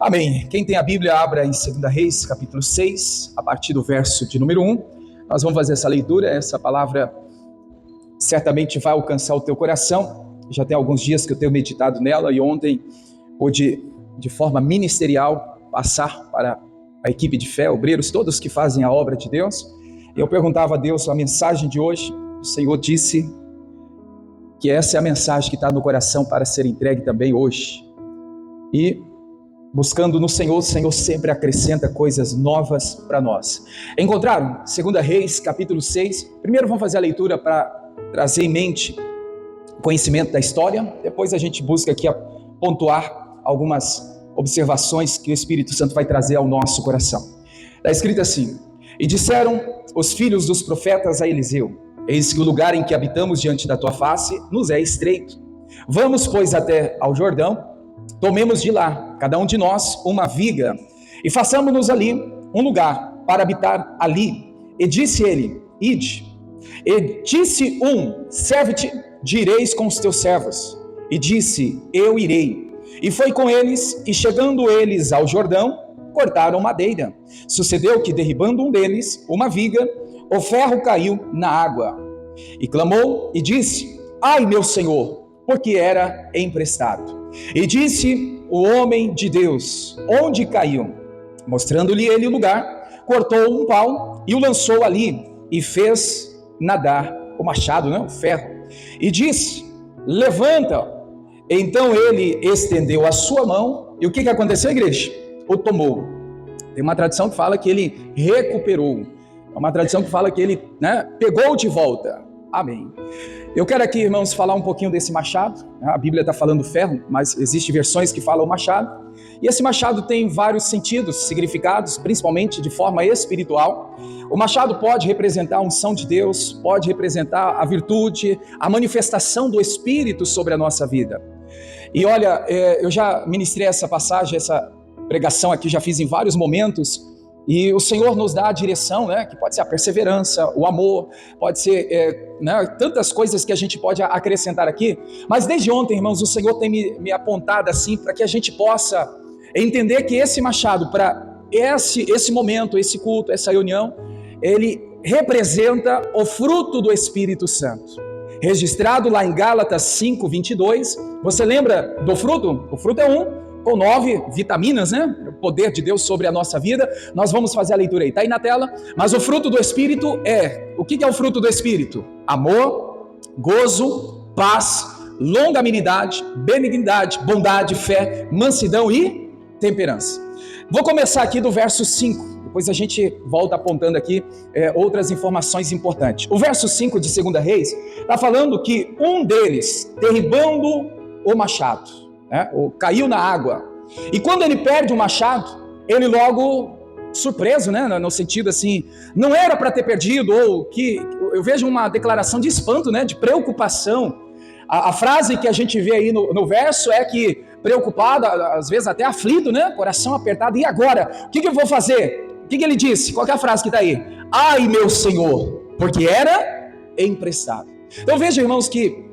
Amém. Quem tem a Bíblia, abra em 2 Reis, capítulo 6, a partir do verso de número 1. Nós vamos fazer essa leitura, essa palavra certamente vai alcançar o teu coração. Já tem alguns dias que eu tenho meditado nela e ontem pude, de forma ministerial, passar para a equipe de fé, obreiros, todos que fazem a obra de Deus. Eu perguntava a Deus a mensagem de hoje. O Senhor disse que essa é a mensagem que está no coração para ser entregue também hoje. E buscando no Senhor, o Senhor sempre acrescenta coisas novas para nós. Encontraram? 2 Reis, capítulo 6. Primeiro vamos fazer a leitura para trazer em mente o conhecimento da história. Depois a gente busca aqui pontuar algumas observações que o Espírito Santo vai trazer ao nosso coração. Está escrito assim: E disseram os filhos dos profetas a Eliseu: Eis que o lugar em que habitamos diante da tua face nos é estreito. Vamos, pois, até ao Jordão, tomemos de lá, cada um de nós, uma viga, e façamos-nos ali um lugar para habitar ali. E disse ele: Ide. E disse serve-te, direis com os teus servos. E disse: Eu irei. E foi com eles, e chegando eles ao Jordão, cortaram madeira. Sucedeu que, derribando um deles, uma viga, o ferro caiu na água. E clamou e disse: Ai, meu senhor, porque era emprestado. E disse o homem de Deus: Onde caiu? Mostrando-lhe ele o lugar, cortou um pau e o lançou ali, e fez nadar o machado, o ferro. E disse: Levanta. Então ele estendeu a sua mão, e o que aconteceu, igreja? O tomou. Tem uma tradição que fala que ele recuperou. É uma tradição que fala que ele pegou de volta. Amém. Eu quero aqui, irmãos, falar um pouquinho desse machado. A Bíblia está falando ferro, mas existem versões que falam machado. E esse machado tem vários sentidos, significados, principalmente de forma espiritual. O machado pode representar a unção de Deus, pode representar a virtude, a manifestação do Espírito sobre a nossa vida. E olha, eu já ministrei essa passagem, essa pregação aqui, já fiz em vários momentos. E o Senhor nos dá a direção, que pode ser a perseverança, o amor, pode ser tantas coisas que a gente pode acrescentar aqui. Mas desde ontem, irmãos, o Senhor tem me apontado assim para que a gente possa entender que esse machado, para esse momento, esse culto, essa reunião, ele representa o fruto do Espírito Santo. Registrado lá em Gálatas 5:22, você lembra do fruto? O fruto é com 9 vitaminas, o poder de Deus sobre a nossa vida. Nós vamos fazer a leitura aí, está aí na tela. Mas o fruto do Espírito o que é o fruto do Espírito? Amor, gozo, paz, longanimidade, benignidade, bondade, fé, mansidão e temperança. Vou começar aqui do verso 5, depois a gente volta apontando aqui outras informações importantes. O verso 5 de 2 Reis está falando que um deles, derribando o machado, caiu na água. E quando ele perde o machado, ele logo, surpreso, no sentido assim, não era para ter perdido, ou que eu vejo uma declaração de espanto, de preocupação. A frase que a gente vê aí no verso é que preocupado, às vezes até aflito, coração apertado, e agora? O que eu vou fazer? O que ele disse? Qual que é a frase que está aí? Ai, meu Senhor, porque era emprestado. Então veja, irmãos, que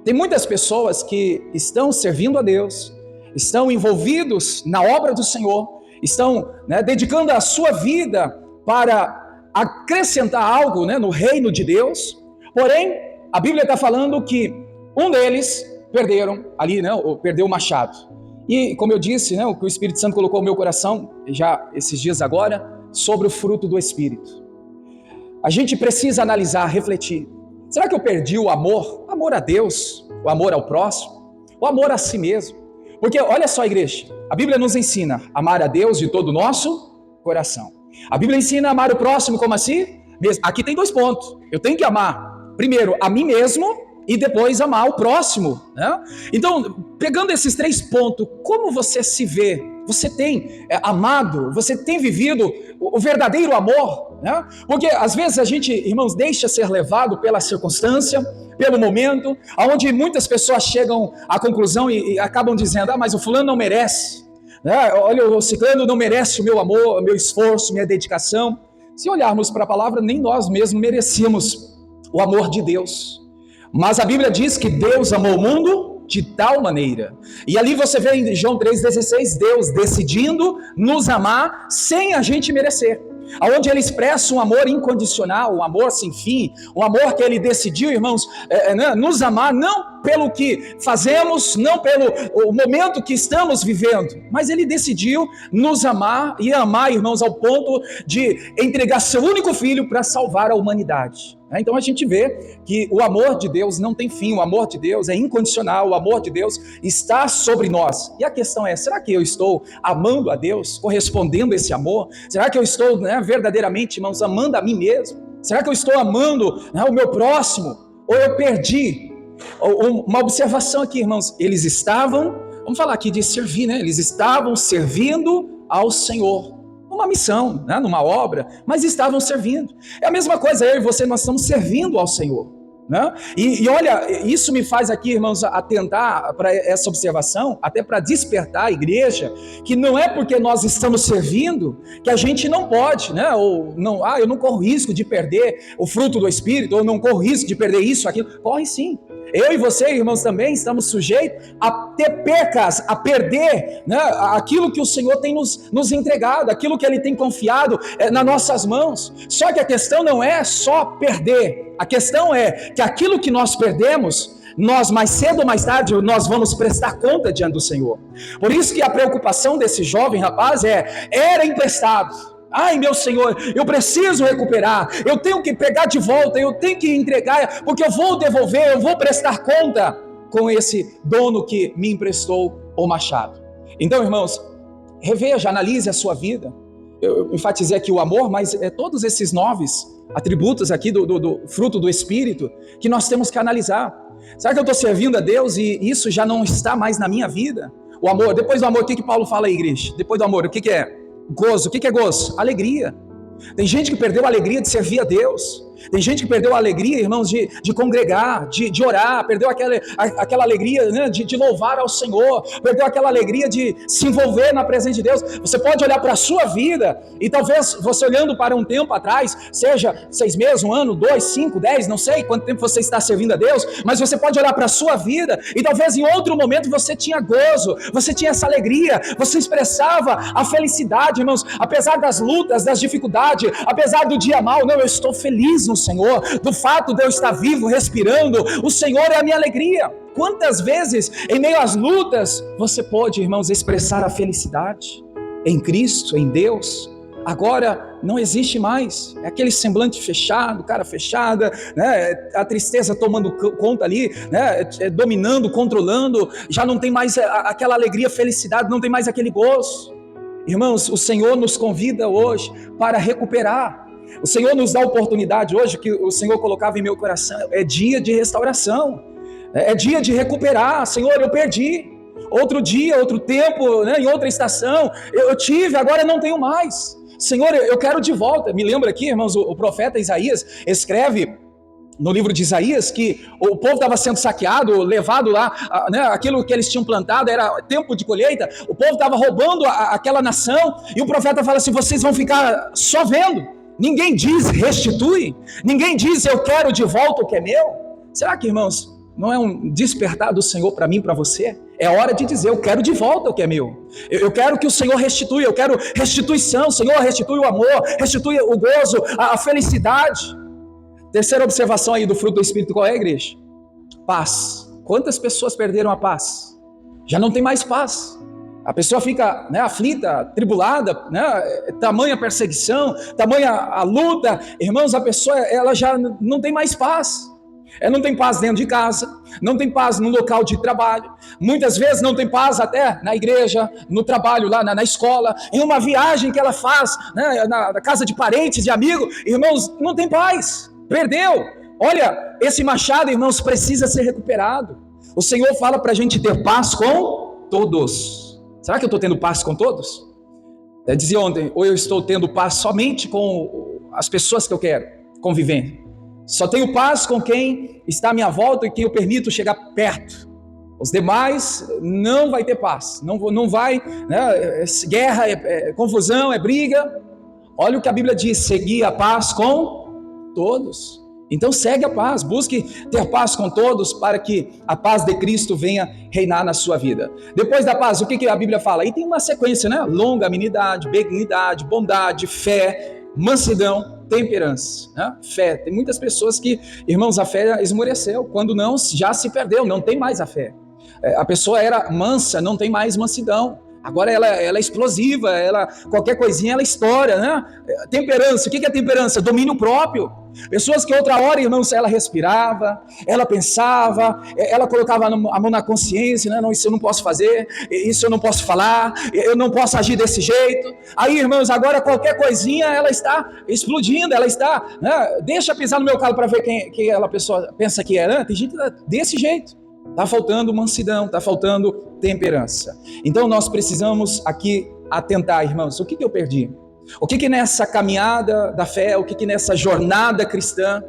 tem muitas pessoas que estão servindo a Deus, estão envolvidos na obra do Senhor, estão dedicando a sua vida para acrescentar algo no reino de Deus. Porém, a Bíblia está falando que um deles perderam ali, perdeu o machado. E como eu disse, o que o Espírito Santo colocou no meu coração, já esses dias agora, sobre o fruto do Espírito. A gente precisa analisar, refletir. Será que eu perdi o amor? Amor a Deus, o amor ao próximo, o amor a si mesmo. Porque olha só, igreja, a Bíblia nos ensina a amar a Deus de todo o nosso coração. A Bíblia ensina a amar o próximo como assim? Aqui tem 2 pontos. Eu tenho que amar, primeiro, a mim mesmo e depois amar o próximo. Então, pegando esses 3 pontos, como você se vê? Você tem amado? Você tem vivido o verdadeiro amor? Porque às vezes a gente, irmãos, deixa ser levado pela circunstância, pelo momento, onde muitas pessoas chegam à conclusão e acabam dizendo: mas o fulano não merece, olha, o ciclano não merece o meu amor, o meu esforço, minha dedicação. Se olharmos para a palavra, nem nós mesmos merecemos o amor de Deus. Mas a Bíblia diz que Deus amou o mundo de tal maneira. E ali você vê em João 3,16, Deus decidindo nos amar sem a gente merecer. Onde ele expressa um amor incondicional, um amor sem fim, um amor que ele decidiu, irmãos, nos amar, não pelo que fazemos, não pelo o momento que estamos vivendo, mas ele decidiu nos amar e amar, irmãos, ao ponto de entregar seu único filho para salvar a humanidade. Então a gente vê que o amor de Deus não tem fim, o amor de Deus é incondicional, o amor de Deus está sobre nós. E a questão é, será que eu estou amando a Deus, correspondendo a esse amor? Será que eu estou verdadeiramente, irmãos, amando a mim mesmo? Será que eu estou amando o meu próximo? Ou eu perdi? Uma observação aqui, irmãos, eles estavam, vamos falar aqui de servir, eles estavam servindo ao Senhor. Uma missão, numa obra, mas estavam servindo. É a mesma coisa, eu e você, nós estamos servindo ao Senhor. E olha, isso me faz aqui, irmãos, atentar para essa observação, até para despertar a igreja, que não é porque nós estamos servindo que a gente não pode, ou não, eu não corro risco de perder o fruto do Espírito, ou não corro risco de perder isso, aquilo. Corre sim. Eu e você, irmãos, também estamos sujeitos a ter percas, a perder aquilo que o Senhor tem nos entregado, aquilo que Ele tem confiado nas nossas mãos. Só que a questão não é só perder, a questão é que aquilo que nós perdemos, nós mais cedo ou mais tarde, nós vamos prestar conta diante do Senhor. Por isso que a preocupação desse jovem rapaz era emprestado. Ai, meu Senhor, eu preciso recuperar, eu tenho que pegar de volta, eu tenho que entregar, porque eu vou devolver, eu vou prestar conta com esse dono que me emprestou o machado. Então, irmãos, reveja, analise a sua vida. Eu enfatizei aqui o amor, mas todos esses 9 atributos aqui do fruto do Espírito que nós temos que analisar. Será que eu estou servindo a Deus e isso já não está mais na minha vida? O amor, depois do amor, o que Paulo fala aí, igreja? Depois do amor, o que é? Gozo. O que é gozo? Alegria. Tem gente que perdeu a alegria de servir a Deus. Tem gente que perdeu a alegria, irmãos, de congregar, de orar, perdeu aquela alegria de louvar ao Senhor, perdeu aquela alegria de se envolver na presença de Deus. Você pode olhar para a sua vida e talvez você olhando para um tempo atrás, seja 6 meses, 1 ano, 2, 5, 10, não sei quanto tempo você está servindo a Deus, mas você pode olhar para a sua vida e talvez em outro momento você tinha gozo, você tinha essa alegria, você expressava a felicidade, irmãos, apesar das lutas, das dificuldades, apesar do dia mau, não, eu estou feliz no Senhor, do fato de eu estar vivo, respirando, o Senhor é a minha alegria. Quantas vezes, em meio às lutas, você pode, irmãos, expressar a felicidade em Cristo, em Deus? Agora não existe mais, é aquele semblante fechado, cara fechada, a tristeza tomando conta ali, dominando, controlando, já não tem mais aquela alegria, felicidade, não tem mais aquele gozo. Irmãos, o Senhor nos convida hoje para recuperar. O Senhor nos dá a oportunidade hoje, que o Senhor colocava em meu coração, é dia de restauração, é dia de recuperar. Senhor, eu perdi, outro dia, outro tempo, em outra estação, eu tive, agora não tenho mais. Senhor, eu quero de volta. Me lembra aqui, irmãos, o profeta Isaías escreve no livro de Isaías que o povo estava sendo saqueado, levado lá, aquilo que eles tinham plantado, era tempo de colheita, o povo estava roubando aquela nação, e o profeta fala assim, vocês vão ficar só vendo, ninguém diz restitui, ninguém diz eu quero de volta o que é meu. Será que, irmãos, não é um despertar do Senhor para mim, para você? É hora de dizer, eu quero de volta o que é meu, eu quero que o Senhor restitui, eu quero restituição, Senhor, restitui o amor, restitui o gozo, a felicidade. Terceira observação aí do fruto do Espírito, qual é, igreja? Paz. Quantas pessoas perderam a paz? Já não tem mais paz. A pessoa fica aflita, tribulada, tamanha perseguição, tamanha a luta. Irmãos, a pessoa ela já não tem mais paz. Ela não tem paz dentro de casa, não tem paz no local de trabalho. Muitas vezes não tem paz até na igreja, no trabalho, lá na escola, em uma viagem que ela faz, na casa de parentes, de amigos. Irmãos, não tem paz. Perdeu. Olha, esse machado, irmãos, precisa ser recuperado. O Senhor fala para a gente ter paz com todos. Será que eu estou tendo paz com todos? Eu dizia ontem, ou eu estou tendo paz somente com as pessoas que eu quero conviver? Só tenho paz com quem está à minha volta e quem eu permito chegar perto. Os demais não vai ter paz. Não vai, é guerra, é confusão, é briga. Olha o que a Bíblia diz, seguir a paz com todos. Então segue a paz, busque ter paz com todos para que a paz de Cristo venha reinar na sua vida. Depois da paz, o que a Bíblia fala? Aí tem uma sequência, né? Longanimidade, benignidade, bondade, fé, mansidão, temperança, né? Fé. Tem muitas pessoas que, irmãos, a fé esmoreceu, quando não, já se perdeu, não tem mais a fé. A pessoa era mansa, não tem mais mansidão. Agora ela é explosiva, qualquer coisinha ela estoura, né? Temperança, o que é temperança? Domínio próprio. Pessoas que outra hora, irmãos, ela respirava, ela pensava, ela colocava a mão na consciência, né? Não, isso eu não posso fazer, isso eu não posso falar, eu não posso agir desse jeito. Aí, irmãos, agora qualquer coisinha ela está explodindo, ela está, né? Deixa pisar no meu calo para ver quem a pessoa pensa que é, né? Tem gente desse jeito. Está faltando mansidão, está faltando temperança. Então nós precisamos aqui atentar, irmãos, o que eu perdi? O que nessa caminhada da fé, o que nessa jornada cristã,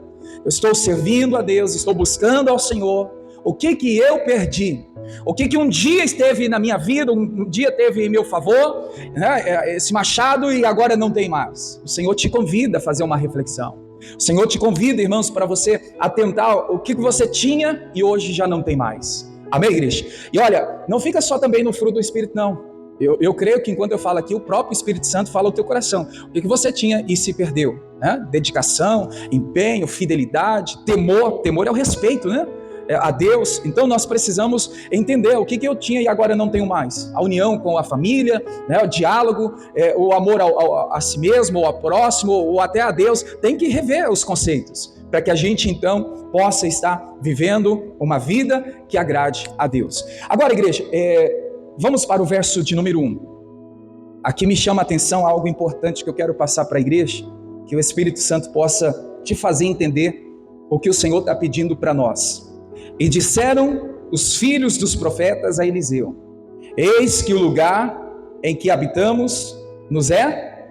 eu estou servindo a Deus, estou buscando ao Senhor, o que eu perdi? O que um dia esteve na minha vida, um dia teve em meu favor, né, esse machado e agora não tem mais. O Senhor te convida a fazer uma reflexão. O Senhor te convida, irmãos, para você atentar o que você tinha e hoje já não tem mais. Amém, igreja? E olha, não fica só também no fruto do Espírito, não. Eu creio que enquanto eu falo aqui, o próprio Espírito Santo fala ao teu coração. O que você tinha e se perdeu, né? Dedicação, empenho, fidelidade, temor. Temor é o respeito, né? A Deus. Então nós precisamos entender o que eu tinha e agora não tenho mais. A união com a família, né? O diálogo, o amor a si mesmo, ou ao próximo, ou até a Deus. Tem que rever os conceitos, para que a gente então possa estar vivendo uma vida que agrade a Deus. Agora, igreja, vamos para o verso de número 1. Aqui me chama a atenção algo importante que eu quero passar para a igreja, que o Espírito Santo possa te fazer entender o que o Senhor está pedindo para nós. E disseram os filhos dos profetas a Eliseu: eis que o lugar em que habitamos nos é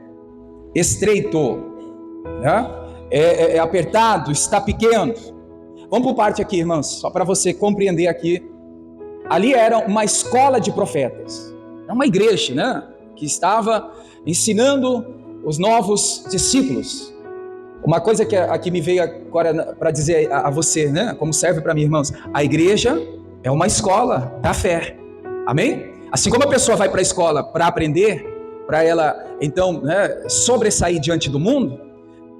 estreito, né? É apertado, está pequeno. Vamos por parte aqui, irmãos, só para você compreender aqui. Ali era uma escola de profetas, é uma igreja, né? Que estava ensinando os novos discípulos. Uma coisa que aqui me veio agora para dizer a você, né? Como serve para mim, irmãos, a igreja é uma escola da fé, amém? Assim como a pessoa vai para a escola para aprender, para ela então, né, sobressair diante do mundo,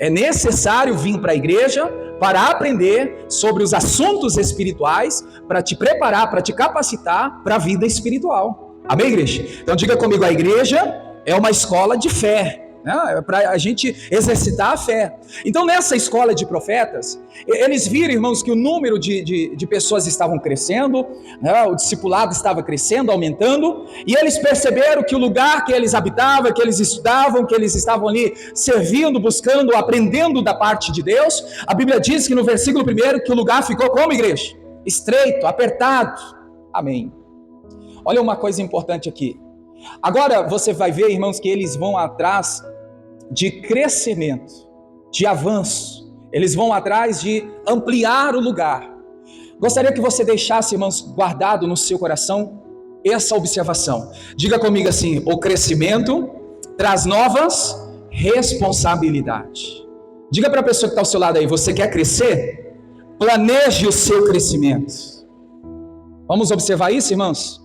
é necessário vir para a igreja para aprender sobre os assuntos espirituais, para te preparar, para te capacitar para a vida espiritual, amém, igreja? Então diga comigo, a igreja é uma escola de fé, né, para a gente exercitar a fé. Então nessa escola de profetas, eles viram, irmãos, que o número de pessoas estavam crescendo, né, o discipulado estava crescendo, aumentando, e eles perceberam que o lugar que eles habitavam, que eles estudavam, que eles estavam ali servindo, buscando, aprendendo da parte de Deus, a Bíblia diz que no versículo 1 que o lugar ficou como, igreja? Estreito, apertado, amém. Olha uma coisa importante aqui. Agora você vai ver, irmãos, que eles vão atrás de crescimento, de avanço, eles vão atrás de ampliar o lugar. Gostaria que você deixasse, irmãos, guardado no seu coração essa observação. Diga comigo assim: o crescimento traz novas responsabilidades. Diga para a pessoa que está ao seu lado aí: você quer crescer? Planeje o seu crescimento. Vamos observar isso, irmãos?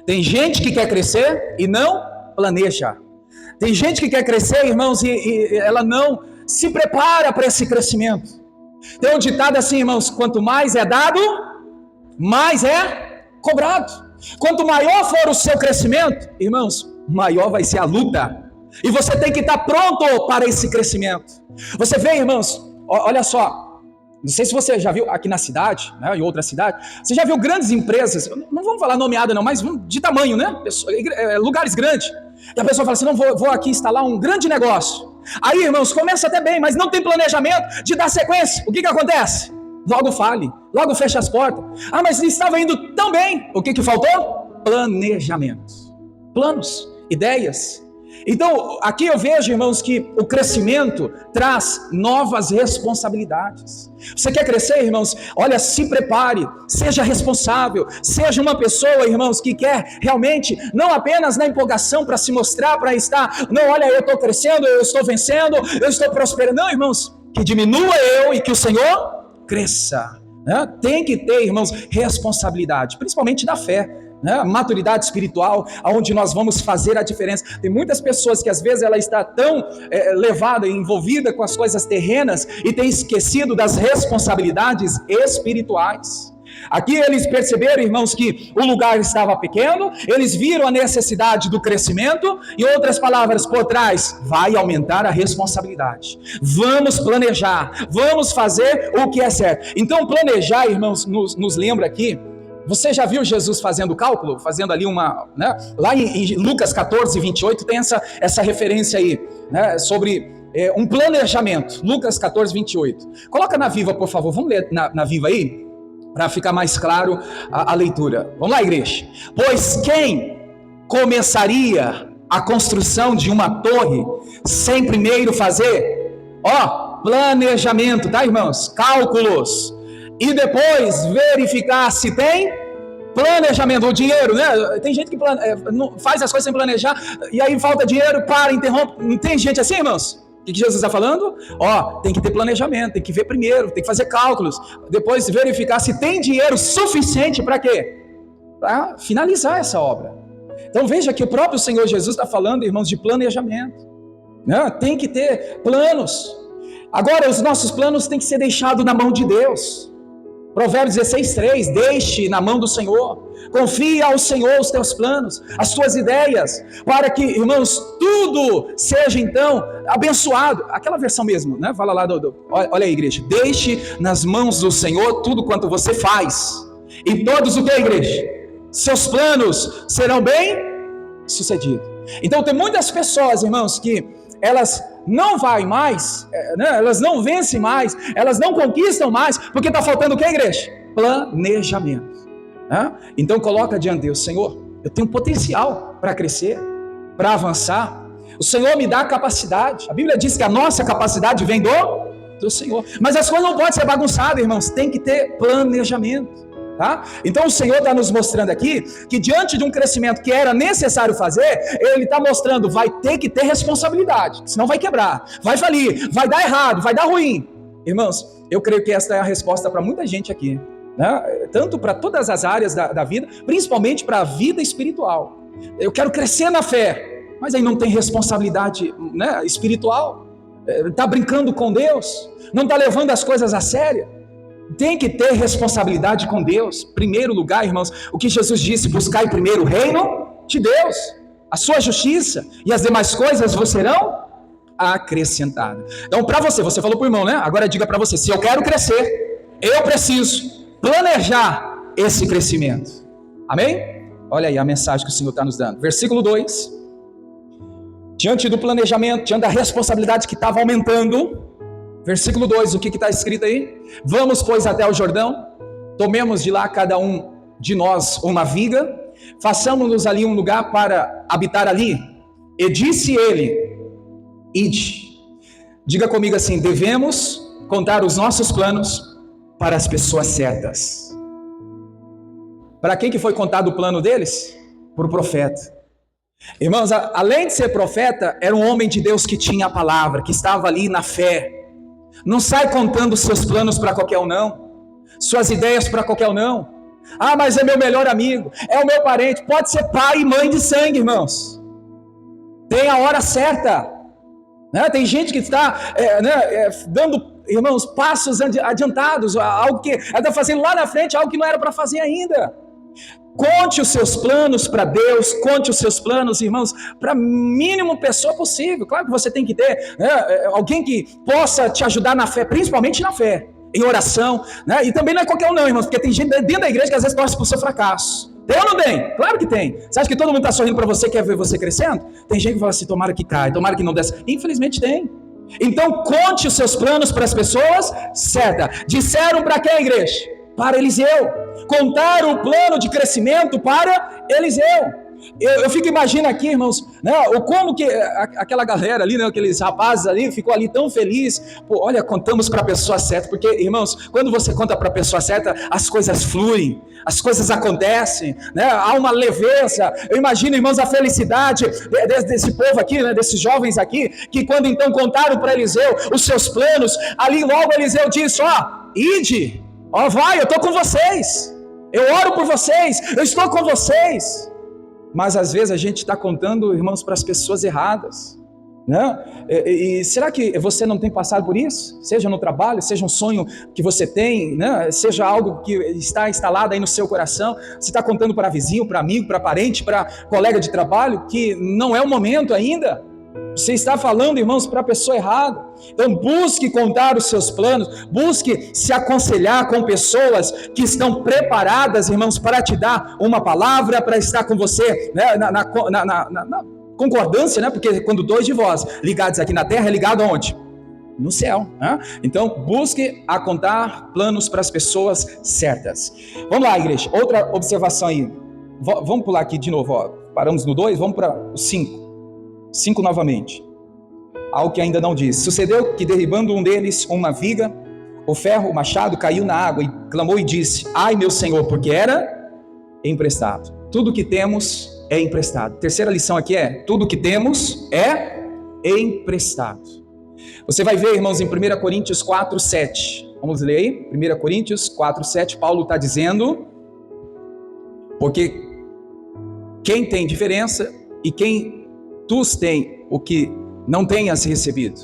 Tem gente que quer crescer e não planeja. Tem gente que quer crescer, irmãos, e ela não se prepara para esse crescimento. Tem um ditado assim, irmãos: quanto mais é dado, mais é cobrado. Quanto maior for o seu crescimento, irmãos, maior vai ser a luta. E você tem que estar pronto para esse crescimento. Você vê, irmãos, olha só. Não sei se você já viu aqui na cidade, né, em outra cidade, você já viu grandes empresas, não vamos falar nomeada não, mas de tamanho, né? Lugares grandes. E a pessoa fala assim: não, vou aqui instalar um grande negócio. Aí, irmãos, começa até bem, mas não tem planejamento de dar sequência. O que acontece? Logo fale, logo fecha as portas. Ah, mas estava indo tão bem. O que faltou? Planejamento. Planos, ideias. Então, aqui eu vejo, irmãos, que o crescimento traz novas responsabilidades. Você quer crescer, irmãos? Olha, se prepare, seja responsável, seja uma pessoa, irmãos, que quer realmente, não apenas na empolgação para se mostrar, para estar, não, olha, eu estou crescendo, eu estou vencendo, eu estou prosperando. Não, irmãos, que diminua eu e que o Senhor cresça. Tem que ter, irmãos, responsabilidade, principalmente da fé. Maturidade espiritual, onde nós vamos fazer a diferença. Tem muitas pessoas que às vezes ela está tão levada e envolvida com as coisas terrenas e tem esquecido das responsabilidades espirituais. Aqui eles perceberam, irmãos, que o lugar estava pequeno, eles viram a necessidade do crescimento, em outras palavras, por trás, vai aumentar a responsabilidade. Vamos planejar, vamos fazer o que é certo. Então planejar, irmãos, nos lembra aqui. Você já viu Jesus fazendo cálculo? Fazendo ali lá em Lucas 14, 28 tem essa referência aí, sobre um planejamento. Lucas 14, 28. Coloca na Viva, por favor. Vamos ler na Viva aí, para ficar mais claro a leitura. Vamos lá, igreja. Pois quem começaria a construção de uma torre sem primeiro fazer, planejamento, tá, irmãos? Cálculos. E depois verificar se tem planejamento, o dinheiro, Tem gente que faz as coisas sem planejar, e aí falta dinheiro, interrompe. Não tem gente assim, irmãos? O que Jesus está falando? Tem que ter planejamento, tem que ver primeiro, tem que fazer cálculos, depois verificar se tem dinheiro suficiente para quê? Para finalizar essa obra. Então veja que o próprio Senhor Jesus está falando, irmãos, de planejamento. Tem que ter planos. Agora, os nossos planos têm que ser deixados na mão de Deus. Provérbios 16:3, deixe na mão do Senhor, confia ao Senhor os teus planos, as tuas ideias, para que, irmãos, tudo seja então abençoado. Aquela versão mesmo, fala lá, olha aí, igreja, deixe nas mãos do Senhor tudo quanto você faz, e todos o que, igreja? Seus planos serão bem sucedidos. Então tem muitas pessoas, irmãos, que elas não vai mais, elas não vencem mais, elas não conquistam mais, porque está faltando o que, igreja? Planejamento. Então coloca diante de Deus: Senhor, eu tenho potencial para crescer, para avançar, o Senhor me dá capacidade. A Bíblia diz que a nossa capacidade vem do Senhor, mas as coisas não podem ser bagunçadas, irmãos, tem que ter planejamento. Então o Senhor está nos mostrando aqui que diante de um crescimento que era necessário fazer, Ele está mostrando, vai ter que ter responsabilidade, senão vai quebrar, vai falir, vai dar errado, vai dar ruim. Irmãos, eu creio que esta é a resposta para muita gente aqui, tanto para todas as áreas da vida, principalmente para a vida espiritual. Eu quero crescer na fé, mas aí não tem responsabilidade espiritual, está brincando com Deus, não está levando as coisas a sério. Tem que ter responsabilidade com Deus. Primeiro lugar, irmãos, o que Jesus disse: buscai primeiro o reino de Deus, a sua justiça, e as demais coisas vos serão acrescentadas. Então, para você falou para o irmão, agora diga para você: se eu quero crescer, eu preciso planejar esse crescimento. Amém? Olha aí a mensagem que o Senhor está nos dando. Versículo 2. Diante do planejamento, diante da responsabilidade que estava aumentando, versículo 2, o que está escrito aí? Vamos, pois, até o Jordão, tomemos de lá cada um de nós uma viga, façamos-nos ali um lugar para habitar ali. E disse ele: ide. Diga comigo assim: devemos contar os nossos planos para as pessoas certas. Para quem que foi contado o plano deles? Para o profeta. Irmãos, além de ser profeta, era um homem de Deus que tinha a palavra, que estava ali na fé. Não sai contando seus planos para qualquer um, não. Suas ideias para qualquer um, não. Mas é meu melhor amigo, é o meu parente. Pode ser pai e mãe de sangue, irmãos. Tem a hora certa. Tem gente que está dando, irmãos, passos adiantados, algo que ela está fazendo lá na frente, algo que não era para fazer ainda. Conte os seus planos para Deus, conte os seus planos, irmãos, para a mínima pessoa possível. Claro que você tem que ter alguém que possa te ajudar na fé, principalmente na fé, em oração, e também não é qualquer um não, irmãos, porque tem gente dentro da igreja que às vezes torce para o seu fracasso. Tem ou não tem? Claro que tem. Você acha que todo mundo está sorrindo para você, quer ver você crescendo? Tem gente que fala assim: tomara que caia, tomara que não desça. Infelizmente tem. Então conte os seus planos para as pessoas certas. Disseram para quem, igreja? Para Eliseu. Contaram o plano de crescimento para Eliseu. Eu fico imaginando aqui, irmãos, né, como que aquela galera ali, né, aqueles rapazes ali, ficou ali tão feliz. Pô, olha, contamos para a pessoa certa, porque, irmãos, quando você conta para a pessoa certa, as coisas fluem, as coisas acontecem, né, há uma leveza. Eu imagino, irmãos, a felicidade desse povo aqui, né, desses jovens aqui, que quando então contaram para Eliseu os seus planos, ali logo Eliseu disse: ó, ide, ó, vai, eu estou com vocês, eu oro por vocês, eu estou com vocês. Mas às vezes a gente está contando, irmãos, para as pessoas erradas, né? E será que você não tem passado por isso? Seja no trabalho, seja um sonho que você tem, né? Seja algo que está instalado aí no seu coração, você está contando para vizinho, para amigo, para parente, para colega de trabalho, que não é o momento ainda. Você está falando, irmãos, para a pessoa errada. Então busque contar os seus planos, busque se aconselhar com pessoas que estão preparadas, irmãos, para te dar uma palavra, para estar com você, né, na concordância, né? Porque quando dois de vós ligados aqui na terra, é ligado aonde? No céu, né? Então busque a contar planos para as pessoas certas. Vamos lá, igreja, outra observação aí. Vamos pular aqui de novo, ó. Paramos no 2, vamos para o 5. 5 novamente. Algo que ainda não disse. Sucedeu que, derribando um deles uma viga, o ferro, o machado, caiu na água, e clamou e disse: ai, meu Senhor, porque era emprestado. Tudo que temos é emprestado. Terceira lição aqui é: tudo que temos é emprestado. Você vai ver, irmãos, em 1 Coríntios 4:7. Vamos ler aí? 1 Coríntios 4:7. Paulo está dizendo: porque quem tem diferença e quem tu tem o que não tenhas recebido,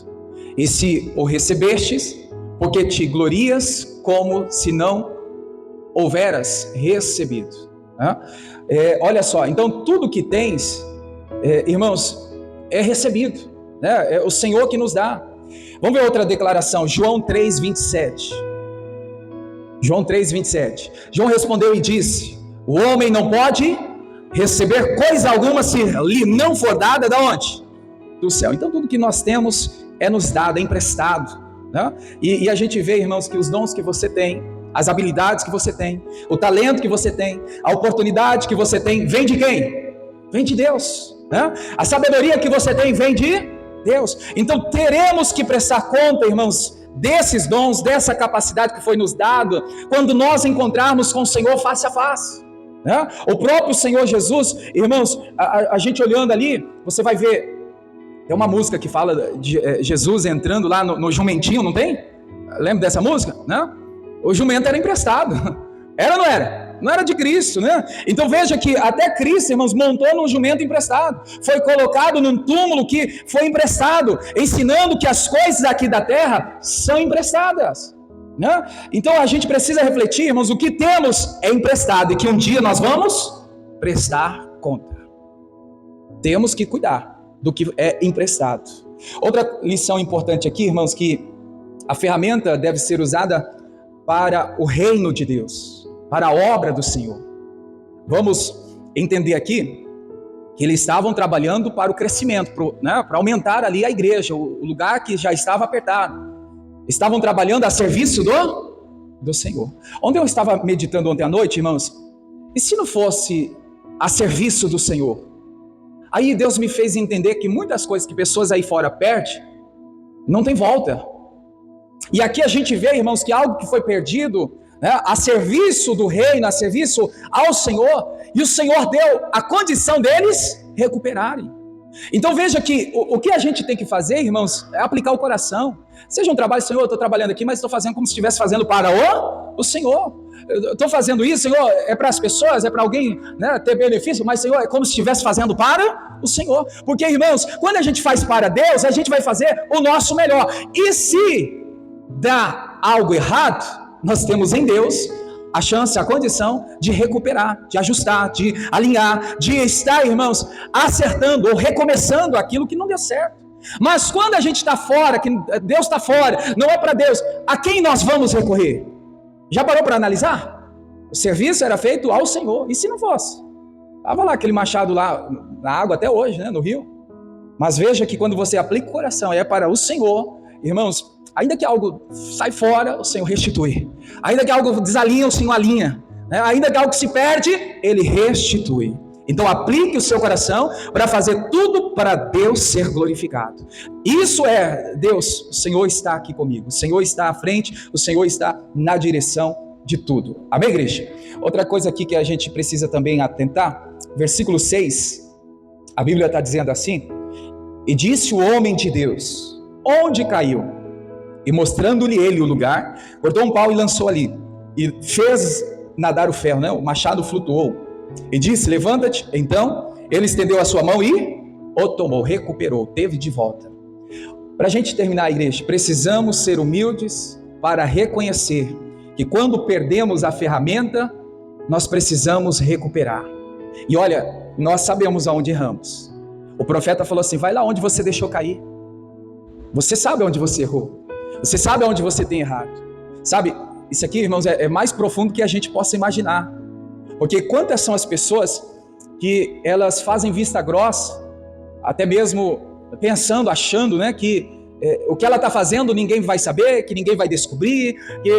e se o recebestes, porque te glorias como se não houveras recebido. Olha só, então tudo que tens, irmãos, é recebido, né? É o Senhor que nos dá. Vamos ver outra declaração, João 3:27. João 3:27. João respondeu e disse: o homem não pode receber coisa alguma se lhe não for dada da onde? Do céu. Então tudo que nós temos é nos dado, é emprestado, né? E a gente vê, irmãos, que os dons que você tem, as habilidades que você tem, o talento que você tem, a oportunidade que você tem, vem de quem? Vem de Deus, né? A sabedoria que você tem vem de Deus. Então teremos que prestar conta, irmãos, desses dons, dessa capacidade que foi nos dado, quando nós encontrarmos com o Senhor face a face. O próprio Senhor Jesus, irmãos, a gente olhando ali, você vai ver, tem uma música que fala de Jesus entrando lá no jumentinho, não tem? Lembra dessa música? Né? O jumento era emprestado, era ou não era? Não era de Cristo, né? Então veja que até Cristo, irmãos, montou num jumento emprestado, foi colocado num túmulo que foi emprestado, ensinando que as coisas aqui da terra são emprestadas. Né? Então a gente precisa refletir, irmãos, o que temos é emprestado e que um dia nós vamos prestar conta. Temos que cuidar do que é emprestado. Outra lição importante aqui, irmãos, que a ferramenta deve ser usada para o reino de Deus, para a obra do Senhor. Vamos entender aqui que eles estavam trabalhando para o crescimento, para aumentar ali a igreja, o lugar que já estava apertado. Estavam trabalhando a serviço do Senhor. Onde eu estava meditando ontem à noite, irmãos, e se não fosse a serviço do Senhor? Aí Deus me fez entender que muitas coisas que pessoas aí fora perdem, não tem volta. E aqui a gente vê, irmãos, que algo que foi perdido, né, a serviço do reino, a serviço ao Senhor, e o Senhor deu a condição deles recuperarem. Então veja que o que a gente tem que fazer, irmãos, é aplicar o coração. Seja um trabalho, Senhor, eu estou trabalhando aqui, mas estou fazendo como se estivesse fazendo para o Senhor. Eu estou fazendo isso, Senhor, é para as pessoas, é para alguém, né, ter benefício, mas, Senhor, é como se estivesse fazendo para o Senhor. Porque, irmãos, quando a gente faz para Deus, a gente vai fazer o nosso melhor. E se dá algo errado, nós temos em Deus a chance, a condição de recuperar, de ajustar, de alinhar, de estar, irmãos, acertando ou recomeçando aquilo que não deu certo. Mas quando a gente está fora, que Deus está fora, não é para Deus, a quem nós vamos recorrer? Já parou para analisar? O serviço era feito ao Senhor, e se não fosse? Estava lá aquele machado lá na água até hoje, né, no rio. Mas veja que quando você aplica o coração e é para o Senhor, irmãos, ainda que algo sai fora, o Senhor restitui. Ainda que algo desalinha, o Senhor alinha. Ainda que algo se perde, Ele restitui. Então aplique o seu coração para fazer tudo para Deus ser glorificado. Isso é Deus, o Senhor está aqui comigo, o Senhor está à frente, o Senhor está na direção de tudo. Amém, igreja? Outra coisa aqui que a gente precisa também atentar, versículo 6, a Bíblia está dizendo assim: e disse o homem de Deus, onde caiu? E mostrando-lhe ele o lugar, cortou um pau e lançou ali, e fez nadar o ferro, né? O machado flutuou. E disse, levanta-te. Então ele estendeu a sua mão e o tomou, recuperou, teve de volta. Para a gente terminar, a igreja, precisamos ser humildes para reconhecer que quando perdemos a ferramenta, nós precisamos recuperar. E olha, nós sabemos aonde erramos. O profeta falou assim: vai lá onde você deixou cair. Você sabe onde você errou, você sabe onde você tem errado. Sabe, isso aqui, irmãos, é mais profundo que a gente possa imaginar. Porque quantas são as pessoas que elas fazem vista grossa, até mesmo pensando, achando, né, que o que ela está fazendo ninguém vai saber, que ninguém vai descobrir, que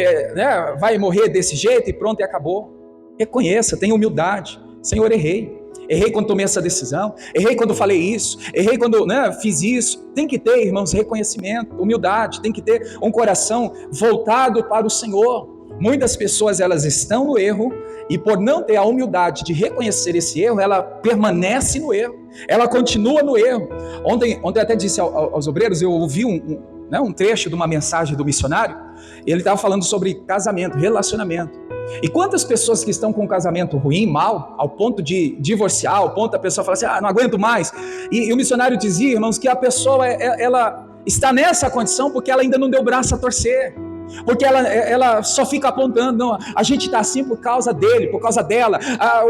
vai morrer desse jeito e pronto, e acabou. Reconheça, tenha humildade. Senhor, errei. Errei quando tomei essa decisão, errei quando falei isso, errei quando fiz isso. Tem que ter, irmãos, reconhecimento, humildade, tem que ter um coração voltado para o Senhor. Muitas pessoas, elas estão no erro, e por não ter a humildade de reconhecer esse erro, ela permanece no erro, ela continua no erro. Ontem eu até disse aos obreiros, eu ouvi um trecho de uma mensagem do missionário, ele estava falando sobre casamento, relacionamento. E quantas pessoas que estão com um casamento ruim, mal, ao ponto de divorciar, ao ponto da pessoa falar assim, não aguento mais. E o missionário dizia, irmãos, que a pessoa ela está nessa condição porque ela ainda não deu braço a torcer. Porque ela só fica apontando, não, a gente está assim por causa dele, por causa dela,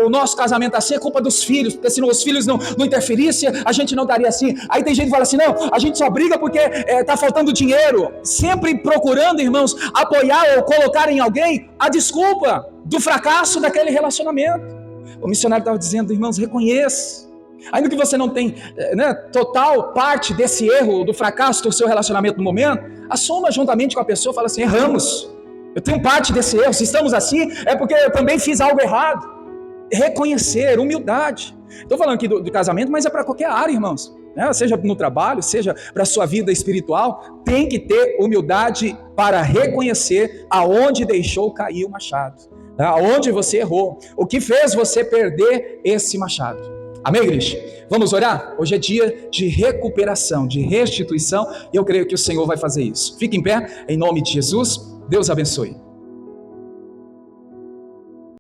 o nosso casamento assim é culpa dos filhos, porque se os filhos não interferissem, a gente não estaria assim. Aí tem gente que fala assim, não, a gente só briga porque está faltando dinheiro, sempre procurando, irmãos, apoiar ou colocar em alguém a desculpa do fracasso daquele relacionamento. O missionário estava dizendo, irmãos, reconheça. Ainda que você não tenha total parte desse erro, do fracasso do seu relacionamento no momento, assuma juntamente com a pessoa e fala assim, erramos, eu tenho parte desse erro, se estamos assim é porque eu também fiz algo errado. Reconhecer, humildade. Estou falando aqui do casamento, mas é para qualquer área, irmãos, seja no trabalho, seja para a sua vida espiritual, tem que ter humildade para reconhecer aonde deixou cair o machado, aonde você errou, o que fez você perder esse machado. Amém, igreja? Vamos orar? Hoje é dia de recuperação, de restituição, e eu creio que o Senhor vai fazer isso. Fique em pé, em nome de Jesus. Deus abençoe.